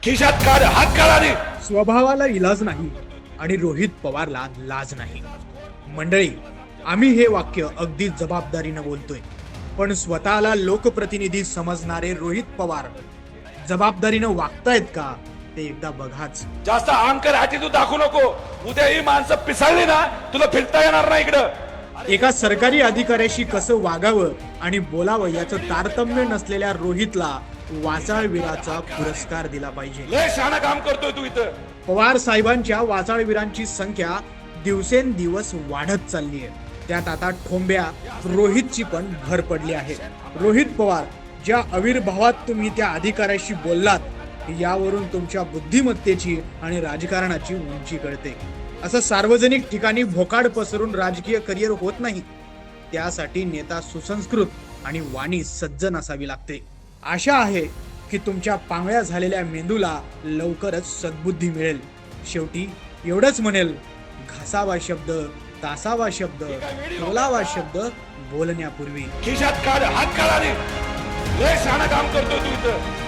खिशात काढ, हात काढा रे. स्वभावाला इलाज नाही आणि रोहित पवारला लाज नाही. मंडळी, आम्ही हे वाक्य अगदी जबाबदारीनं बोलतोय, पण स्वतःला लोकप्रतिनिधी समजणारे रोहित पवार जबाबदारीनं वागतायत का ते एकदा बघाच. जास्त अहंकार हाती तू दाखवू नको. उद्या ही माणसं पिसाळली ना, तुला फिरता येणार नाही इकडं. एका सरकारी अधिकाऱ्याशी कसं वागावं आणि बोलावं याचं तारतम्य नसलेल्या रोहितला वाचाळवीराचा पुरस्कार दिला पाहिजे. लय शहाणा काम करतोय तू इथं. पवार साहेबांच्या वाचाळवीरांची संख्या दिवसेंदिवस वाढत चालली आहे. त्यात आता ठोंब्या रोहितची पण भर पडली आहे. रोहित पवार, ज्या आविर्भावात तुम्ही त्या अधिकाऱ्याशी बोललात यावरून तुमच्या बुद्धिमत्तेची आणि राजकारणाची उंची कळते. असं सार्वजनिक ठिकाणी भोकाड पसरून राजकीय करिअर होत नाही. त्यासाठी नेता सुसंस्कृत आणि वाणी सज्जन असावी लागते. आशा आहे की तुमच्या पांगळ्या झालेल्या मेंदूला लवकरच सद्बुद्धी मिळेल. शेवटी एवढंच म्हणेल, घासावा शब्द, तासावा शब्द, बोलावा शब्द बोलण्यापूर्वी. खिशात काढ, हात काढा रे. लय शहाणा काम करतोय तू इथं.